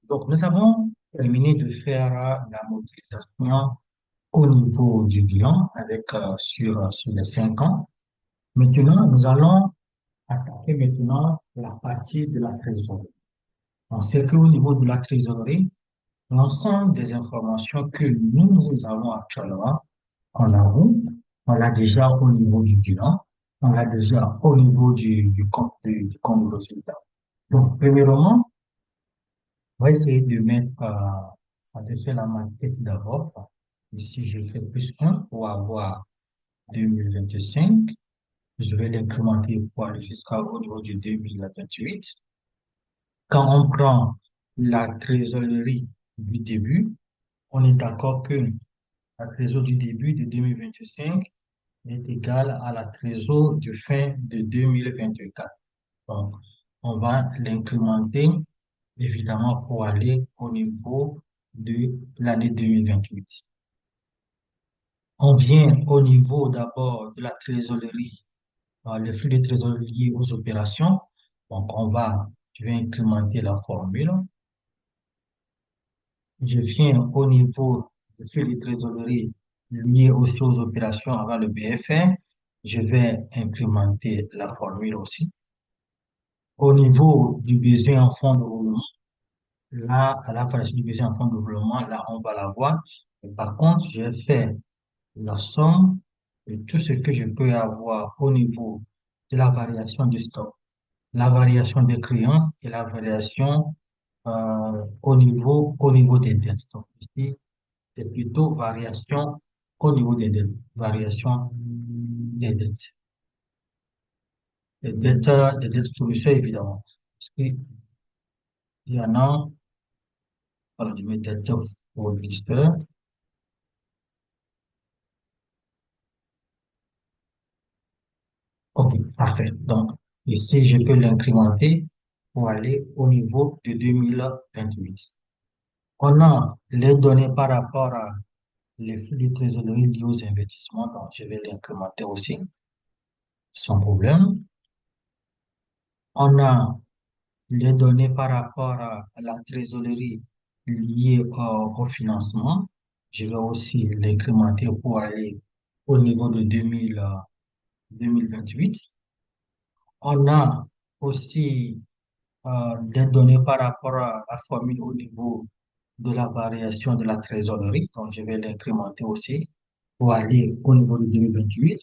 Donc, nous avons terminé de faire la modélisation au niveau du bilan sur les 5 ans. Maintenant, nous allons attaquer maintenant la partie de la trésorerie. On sait qu'au niveau de la trésorerie, l'ensemble des informations que nous avons actuellement, on l'a où? On l'a déjà au niveau du bilan, on l'a déjà au niveau du compte de résultat. Donc, premièrement, on va essayer de de faire la maquette d'abord. Ici, je fais +1 pour avoir 2025. Je vais l'incrémenter pour aller jusqu'au niveau de 2028. Quand on prend la trésorerie du début, on est d'accord que la trésorerie du début de 2025 est égale à la trésorerie de fin de 2024. Donc, on va l'incrémenter évidemment pour aller au niveau de l'année 2028. On vient au niveau d'abord de la trésorerie, les flux de trésorerie liés aux opérations. Donc, je vais incrémenter la formule. Je viens au niveau des flux de trésorerie liés aussi aux opérations avant le BFR. Je vais incrémenter la formule aussi. Au niveau du besoin en fonds de roulement, là, à la variation du besoin en fonds de roulement, là, on va la voir. Et par contre, je vais faire la somme de tout ce que je peux avoir au niveau de la variation du stock, la variation des créances et la variation au niveau des dettes. Donc ici, c'est plutôt variation au niveau des dettes, variation des dettes. Des dettes fournisseurs, évidemment. Parce qu'il y en a, voilà, je mets dettes fournisseurs. OK, parfait. Donc, ici, je peux l'incrémenter pour aller au niveau de 2028. On a les données par rapport à les flux de trésorerie liés aux investissements, donc je vais l'incrémenter aussi, sans problème. On a les données par rapport à la trésorerie liée au financement. Je vais aussi l'incrémenter pour aller au niveau de 2028. On a aussi des données par rapport à la formule au niveau de la variation de la trésorerie. Donc, je vais l'incrémenter aussi pour aller au niveau de 2028.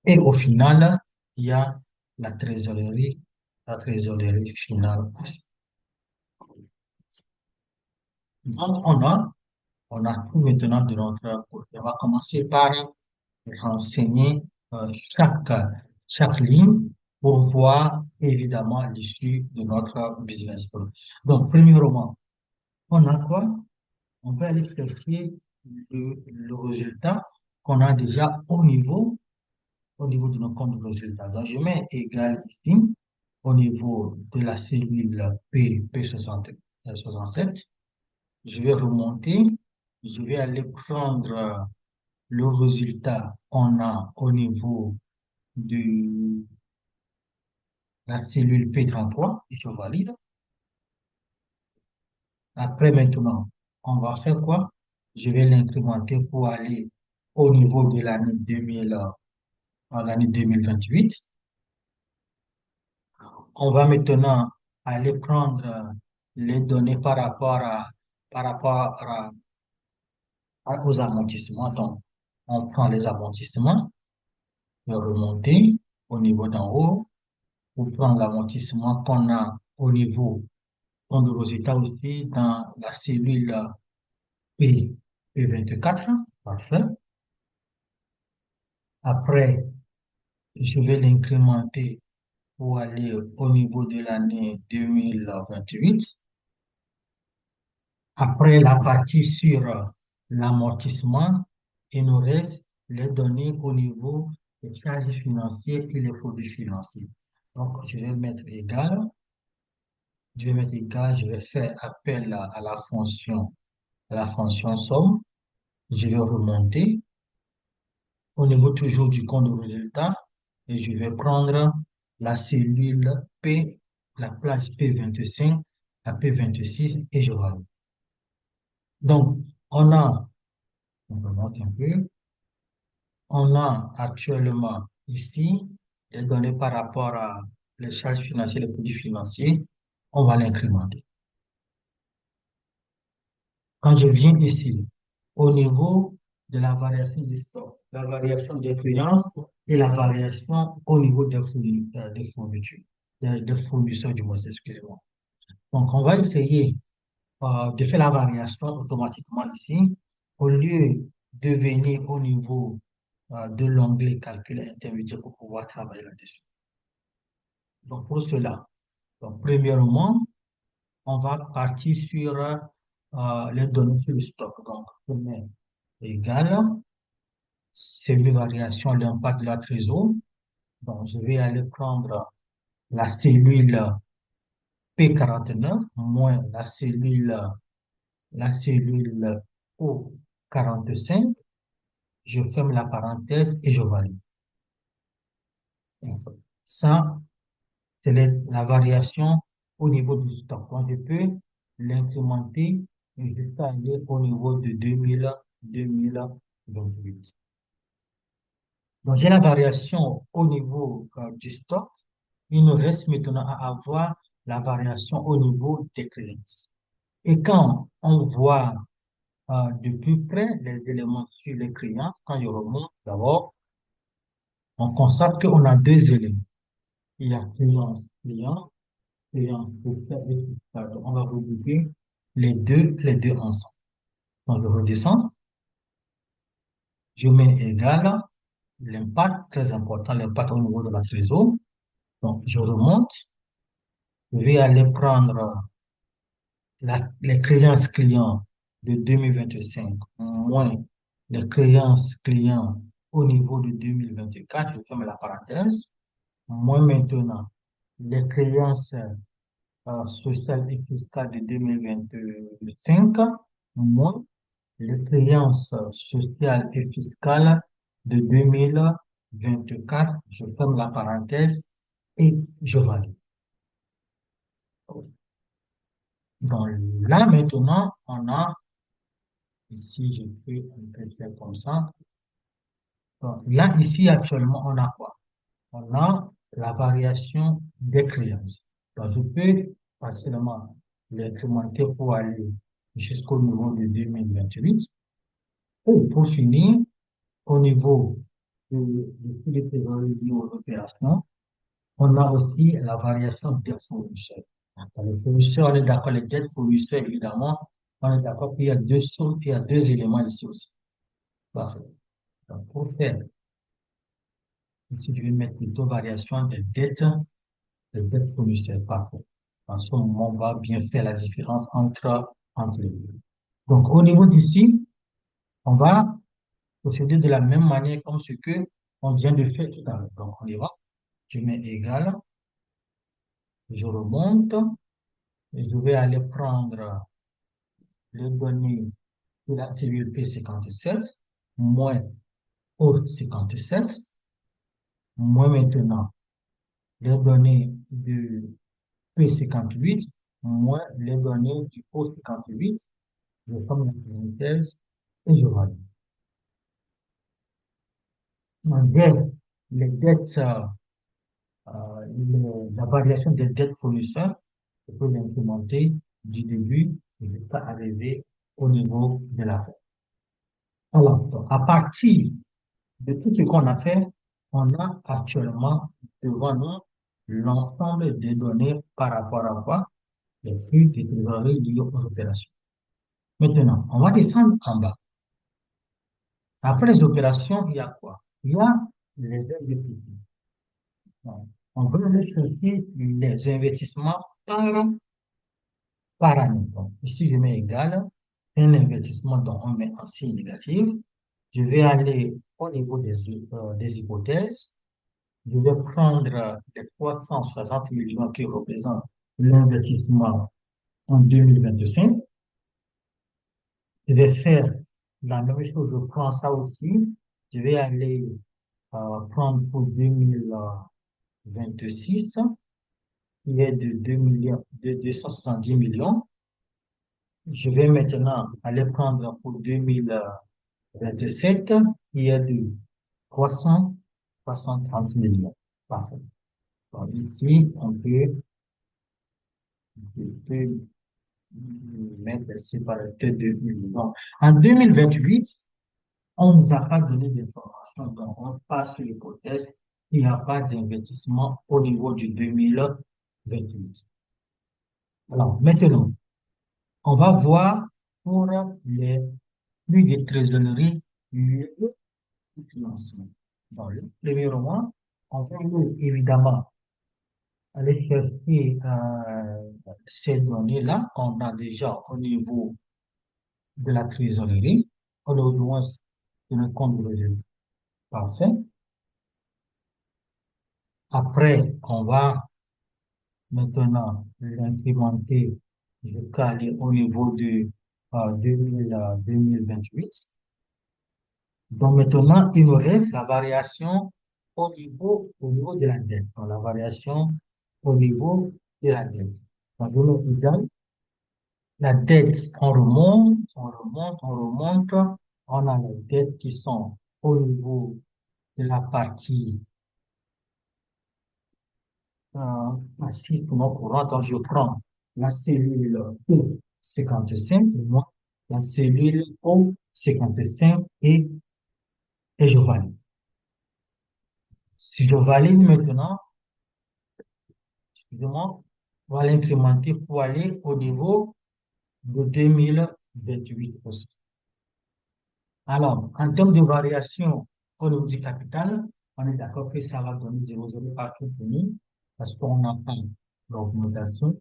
Et au final, il y a la la trésorerie finale aussi. Donc, on a tout maintenant de notre côté. On va commencer par renseigner chaque ligne pour voir évidemment l'issue de notre business plan. Donc, premièrement, on a quoi? On va aller chercher le résultat qu'on a déjà au niveau de nos comptes de résultats. Donc, je mets égal ici au niveau de la cellule P67. Je vais remonter. Je vais aller prendre le résultat qu'on a au niveau de la cellule P33 et je valide. Après, maintenant, on va faire quoi? Je vais l'incrémenter pour aller au niveau de l'année 2028. On va maintenant aller prendre les données par rapport aux amortissements. Donc, on prend les amortissements, le remonter au niveau d'en haut, pour prendre l'amortissement qu'on a au niveau de résultat aussi dans la cellule P, P24. Parfait. Après, je vais l'incrémenter pour aller au niveau de l'année 2028. Après la partie sur l'amortissement, il nous reste les données au niveau des charges financières et les produits financiers. Donc, je vais mettre égal, je vais faire appel à la fonction somme. Je vais remonter au niveau toujours du compte de résultat et je vais prendre la cellule P, la plage P25 la P26 et je valide. Donc, on a, on remonte un peu, on a actuellement ici les données par rapport à les charges financières, les produits financiers, on va l'incrémenter. Quand je viens ici, au niveau de la variation du stock, la variation des créances et la variation au niveau des fournitures, des fournisseurs du moins, excusez-moi. Donc, on va essayer de faire la variation automatiquement ici. Au lieu de venir au niveau de l'onglet calcul intermédiaire pour pouvoir travailler là-dessus. Donc, pour cela, donc, premièrement, on va partir sur les données sur le stock. Donc, premier égale cellule variation, l'impact de la trésor. Donc, je vais aller prendre la cellule P49 moins la cellule O45. Je ferme la parenthèse et je valide. Ça, c'est la variation au niveau du stock. Donc, je peux l'incrémenter jusqu'à aller au niveau de 2028. Donc, j'ai la variation au niveau du stock. Il nous reste maintenant à avoir la variation au niveau des créances. Et quand on voit de plus près les éléments sur les créances, quand je remonte d'abord, on constate qu'on a deux éléments. Il y a créance client, créance sociale et fiscale. Donc, on va regrouper les deux ensemble. Donc, je redescends, je mets égal l'impact, très important, l'impact au niveau de la trésor. Donc, je remonte, je vais aller prendre les créances clients de 2025 moins les créances clients au niveau de 2024, je ferme la parenthèse, moins maintenant les créances sociales et fiscales de 2025, moins les créances sociales et fiscales de 2024, je ferme la parenthèse et je valide. Donc là maintenant, on a ici, je peux un peu faire comme ça. Donc, là, ici, actuellement, on a quoi? On a la variation des créances. Donc, je peux facilement l'incrémenter pour aller jusqu'au niveau de 2028. Et pour finir, au niveau de les trésoreries liées aux opérations, on a aussi la variation des fournisseurs. Les fournisseurs, on est d'accord, les dettes fournisseurs, évidemment, on est d'accord qu'il y a deux sources, il y a deux éléments ici aussi. Parfait. Donc, pour faire, ici, je vais mettre plutôt variation des dettes fournisseurs. Parfait. En ce moment, on va bien faire la différence entre les deux. Donc, au niveau d'ici, on va procéder de la même manière comme ce que on vient de faire tout à l'heure. Donc, on y va. Je mets égal, je remonte, et je vais aller prendre les données de la cellule P57 moins O57, moins maintenant les données de P58 moins les données du O58. Je ferme la parenthèse et je valide. Dès les dettes, la variation des dettes fournisseurs, je peux l'implémenter du début jusqu'à arriver au niveau de la fin. Alors, donc, à partir de tout ce qu'on a fait, on a actuellement devant nous l'ensemble des données par rapport à quoi? Les flux de trésorerie liés aux opérations. Maintenant, on va descendre en bas. Après les opérations, il y a quoi? Il y a les investissements. Donc, on veut aller chercher les investissements par année. Donc, ici, je mets égal un investissement dont on met en signe négatif. Je vais aller au niveau des hypothèses. Je vais prendre les 360 millions qui représentent l'investissement en 2025. Je vais faire la même chose, je prends ça aussi. Je vais aller prendre pour 2026. qui est de 2 millions, de 270 millions. Je vais maintenant aller prendre pour 2027, qui est de 300, 330 millions. Parfait. Donc ici, je peux mettre séparé de millions. En 2028, on ne nous a pas donné d'informations, donc on passe sur l'hypothèse qu'il n'y a pas d'investissement au niveau du 2028. Alors, maintenant, on va voir pour les flux de trésorerie et le financement. Dans le premier roman, on va évidemment aller chercher ces données-là qu'on a déjà au niveau de la trésorerie, au niveau de notre compte de résultat. Parfait. Après, on va maintenant l'implémenter jusqu'à aller au niveau de 2028. Donc maintenant, il nous reste la variation au niveau de la dette. Donc, la variation au niveau de la dette. Donc, de notre égal, la dette, on remonte, on remonte, on remonte. On a les dettes qui sont au niveau de la partie passif non courant. Donc, je prends la cellule O55, moi, la cellule O55 et je valide. Si je valide maintenant, excusez-moi, on va l'incrémenter pour aller au niveau de 2028 aussi. Alors, en termes de variation au niveau du capital, on est d'accord que ça va donner 0,0 partout pour nous parce qu'on n'a pas d'augmentation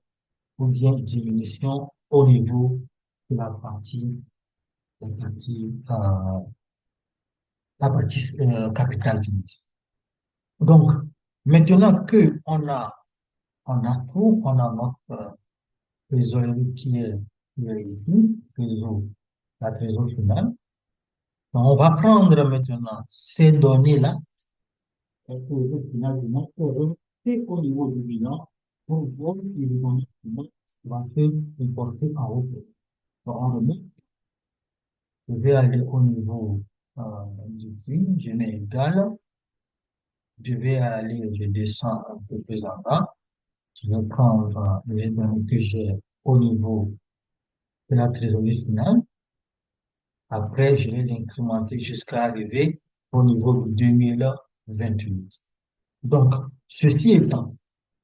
ou bien diminution au niveau de la partie, euh, capitale financière. Donc, maintenant que on a tout, on a notre trésorerie qui est ici, la trésorerie finale. Donc, on va prendre maintenant ces données-là, la trésorerie finale du notre et au niveau du bilan, pour voir si les données finales vont être importées en haut. Donc, on remet, je vais aller au niveau d'ici, je mets égal, je vais aller, je descends un peu plus en bas, je vais prendre les données que j'ai au niveau de la trésorerie finale. Après, je vais l'incrémenter jusqu'à arriver au niveau de 2028. Donc, ceci étant,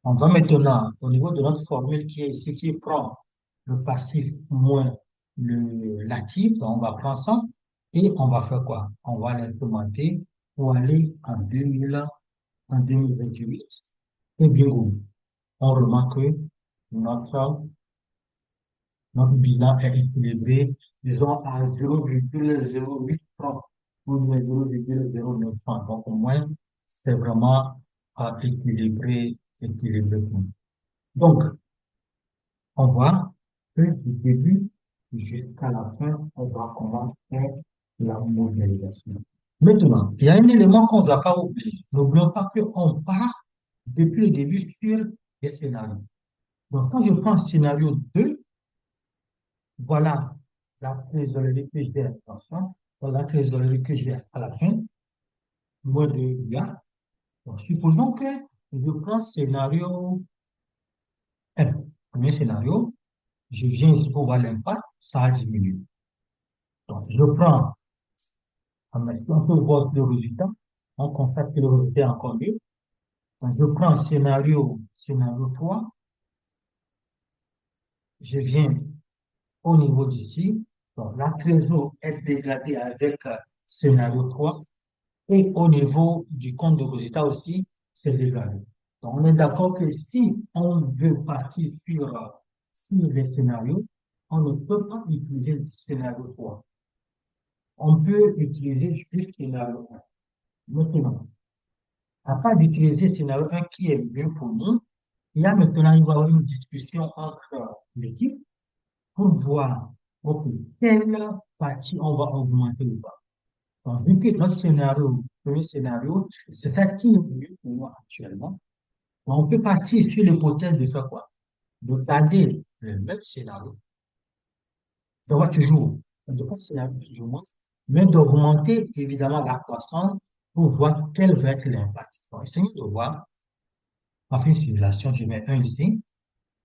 on va maintenant, au niveau de notre formule qui est ici, qui prend le passif moins l'actif, on va prendre ça et on va faire quoi? On va l'implémenter pour aller en 2028. Et bingo, on remarque que notre notre bilan est équilibré, disons, à 0,08 francs ou bien 0,09 francs. Donc, au moins, c'est vraiment équilibré, équilibré. Donc, on voit que du début jusqu'à la fin, on voit comment faire la modélisation. Maintenant, il y a un élément qu'on ne doit pas oublier. N'oublions pas qu'on part depuis le début sur des scénarios. Donc, quand je prends scénario 2, voilà la trésorerie que j'ai attention, la trésorerie que j'ai à la fin, moins de milliards. Donc, supposons que je prends scénario 1. Premier scénario, je viens ici pour voir l'impact, ça a diminué. Donc, je prends, on peut voir le résultat, on constate que le résultat est encore mieux. Donc, je prends scénario 3, je viens au niveau d'ici, donc la trésorerie est dégradée avec scénario 3. Et au niveau du compte de résultat aussi, c'est dégradé. Donc, on est d'accord que si on veut partir sur les scénarios, on ne peut pas utiliser le scénario 3. On peut utiliser juste le scénario 1. Maintenant, à part d'utiliser le scénario 1 qui est mieux pour nous, il y a maintenant, il va y avoir une discussion entre l'équipe pour voir, OK, quelle partie on va augmenter ou pas. Donc, vu que notre scénario, premier scénario, c'est ça qui est mieux pour moi actuellement. On peut partir sur l'hypothèse de faire quoi? De garder le même scénario, d'avoir toujours, de pas scénario toujours moins, mais d'augmenter évidemment la croissance pour voir quel va être l'impact. Donc, essayons de voir, on fait une simulation, je mets un ici.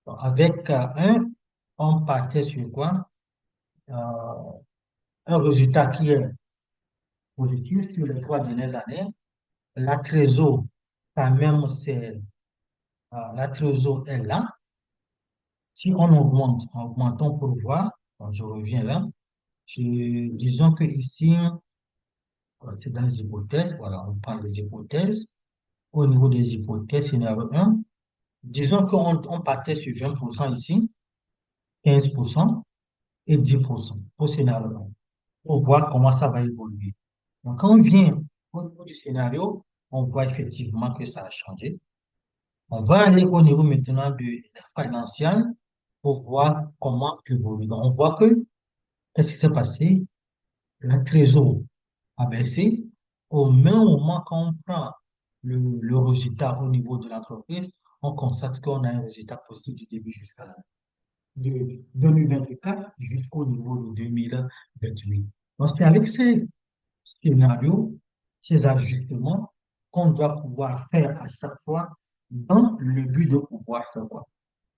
Donc, avec un, on partait sur quoi? Euh, un résultat qui est positif sur les 3 dernières années. La trésor, quand même, la trésor est là. Si on augmente, augmentons pour voir, donc je reviens là. Disons que ici, c'est dans les hypothèses, voilà, on prend les hypothèses. Au niveau des hypothèses, scénario 1, disons qu'on partait sur 20% ici, 15% et 10% pour scénario 1, pour voir comment ça va évoluer. Donc, quand on vient au niveau du scénario, on voit effectivement que ça a changé. On va aller au niveau maintenant du financial pour voir comment évoluer. Donc, on voit que, qu'est-ce qui s'est passé? La trésor a baissé. Au même moment qu'on prend le résultat au niveau de l'entreprise, on constate qu'on a un résultat positif du début jusqu'à la de 2024 jusqu'au niveau de 2028. Donc, c'est avec ces scénarios, ces ajustements qu'on doit pouvoir faire à chaque fois dans le but de pouvoir faire quoi?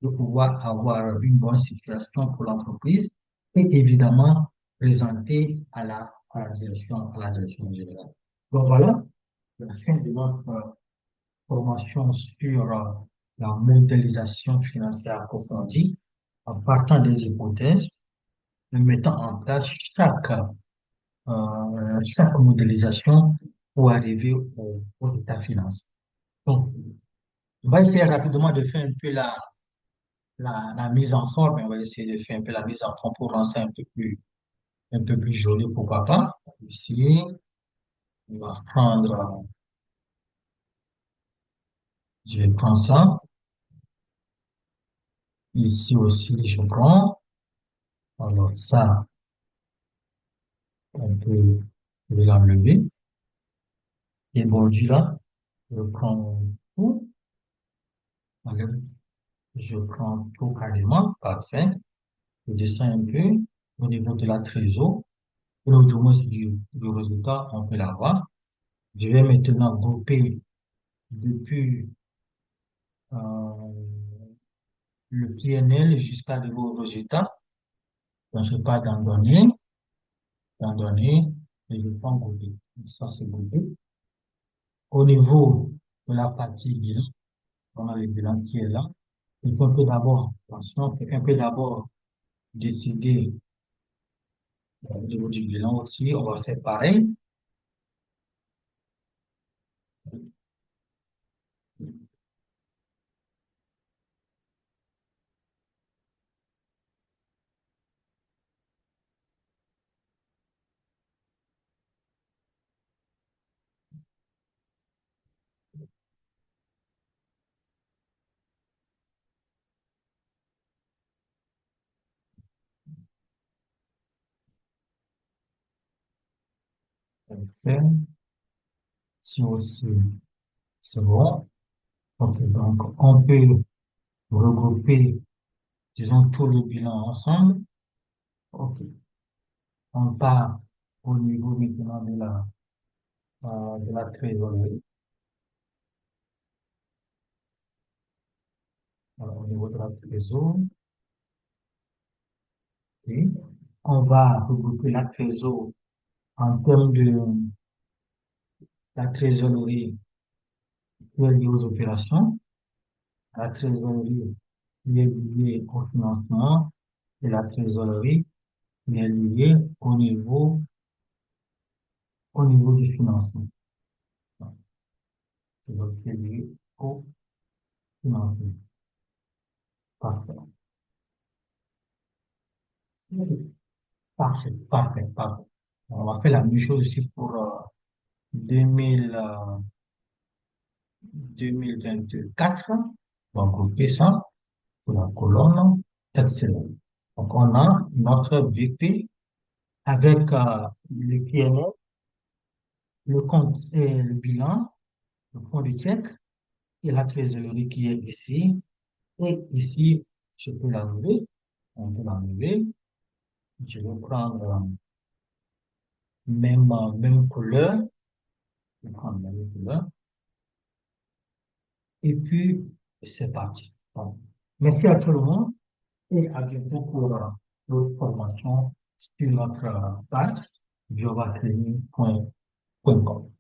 De pouvoir avoir une bonne situation pour l'entreprise et évidemment présenter à la direction générale. Donc voilà, la fin de notre formation sur la modélisation financière approfondie en partant des hypothèses, en mettant en place chaque modélisation pour arriver au état financier. Donc, on va essayer rapidement de faire un peu la mise en forme, on va essayer de faire un peu la mise en forme pour rendre ça un peu plus joli, pourquoi pas. Ici, on va prendre, je vais prendre ça. Ici aussi, je prends. Alors, ça, on peut, je vais l'enlever. Les bordures là, je prends tout. Allez, je prends tout carrément. Parfait. Je descends un peu au niveau de la trésor. Pour le moins du résultat, on peut l'avoir. Je vais maintenant grouper depuis le PNL jusqu'à nouveau résultat. Donc, je pars dans données, et je prends grouper. Ça, c'est groupé. Au niveau de la partie bilan, on a le bilan qui est là. Quelqu'un peut d'abord, attention, quelqu'un peut d'abord décider au niveau du bilan aussi. On va faire pareil. On va faire. Si aussi, c'est bon. Ok, donc, on peut regrouper, disons, tout le bilan ensemble. Ok. On part au niveau maintenant de la trésorerie. Au niveau de la trésorerie. Ok. On va regrouper la trésorerie en termes de la trésorerie qui est liée aux opérations, la trésorerie qui est liée au financement et la trésorerie qui est liée au niveau du financement. C'est donc qui est lié au financement. Parfait. Parfait, parfait, parfait. On va faire la même chose aussi pour 2000, 2024. On va grouper ça pour la colonne. Excellent. Donc, on a notre VP avec le PNL, le compte et le bilan, le compte de chèque, et la trésorerie qui est ici. Et ici, je peux l'enlever. On peut l'enlever. Je vais prendre même couleur. Je vais prendre la même couleur. Et puis, c'est parti. Bon. Merci à tout le monde et à bientôt pour d'autres formations sur notre page biovatraining.com.